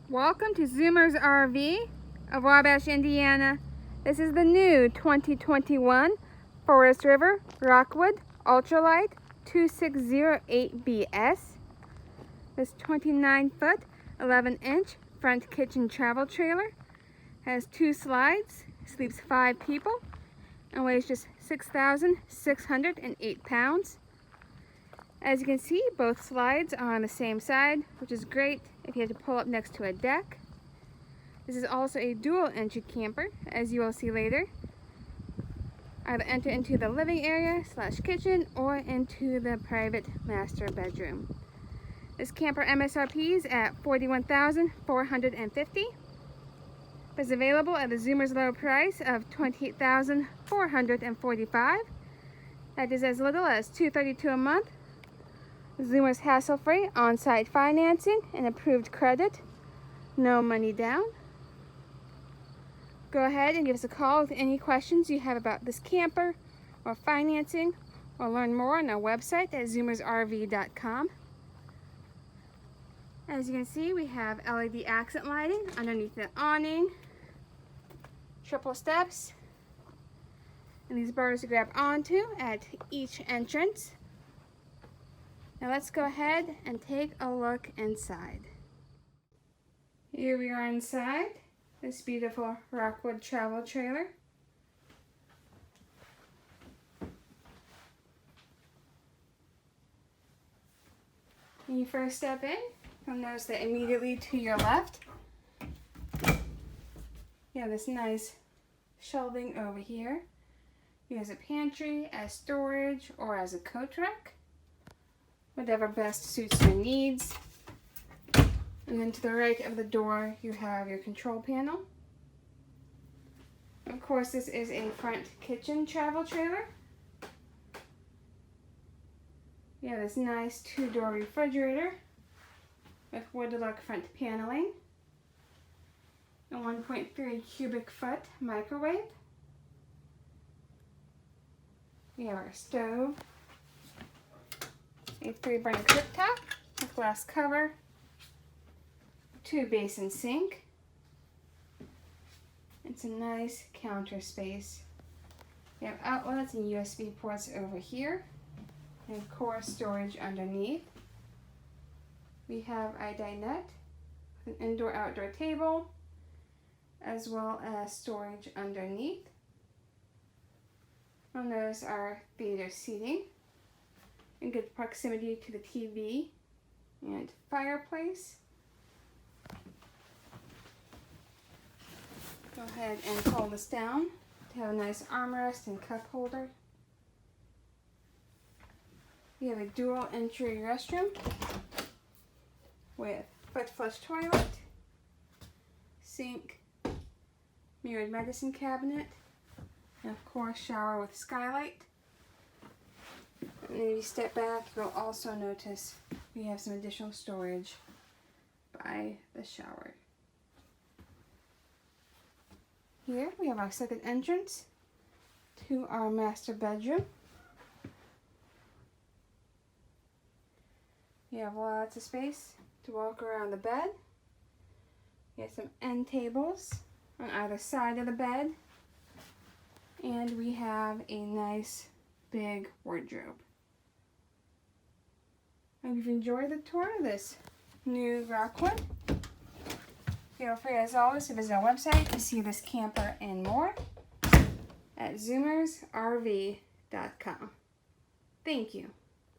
Welcome to ZOOMERS RV of Wabash, Indiana. This is the new 2021 Forest River Rockwood Lite 2608BS. This 29-foot, 11-inch front kitchen travel trailer has 2 slides, sleeps 5 people, and weighs just 6,608 pounds. As you can see, both slides are on the same side, which is great if you have to pull up next to a deck. This is also a dual entry camper, as you will see later. Either enter into the living area / kitchen or into the private master bedroom. This camper MSRPs at $41,450. It's available at the ZOOMERS low price of $28,445. That is as little as $232 a month. ZOOMERS hassle-free on-site financing and approved credit. No money down. Go ahead and give us a call with any questions you have about this camper or financing, or learn more on our website at ZOOMERSRV.com. As you can see, we have LED accent lighting underneath the awning, triple steps, and these bars to grab onto at each entrance. Now let's go ahead and take a look inside. Here we are inside this beautiful Rockwood travel trailer. When you first step in, you'll notice that immediately to your left, you have this nice shelving over here. Use a pantry, as storage, or as a coat rack. Whatever best suits your needs. And then to the right of the door, you have your control panel. Of course, this is a front kitchen travel trailer. You have this nice 2-door refrigerator with wood look front paneling. A 1.3 cubic foot microwave. We have our stove. A 3-burner cooktop with glass cover, 2 basin sink. It's a nice counter space. We have outlets and USB ports over here, and of course storage underneath. We have a dinette with an indoor-outdoor table, as well as storage underneath. You'll notice our theater seating in good proximity to the TV and fireplace. Go ahead and pull this down to have a nice armrest and cup holder. We have a dual entry restroom with foot flush toilet, sink, mirrored medicine cabinet, and of course shower with skylight. And if you step back, you'll also notice we have some additional storage by the shower. Here we have our second entrance to our master bedroom. You have lots of space to walk around the bed. You have some end tables on either side of the bed. And we have a nice big wardrobe. I hope you've enjoyed the tour of this new Rockwood. Feel free, as always, to visit our website to see this camper and more at ZOOMERSRV.com. Thank you.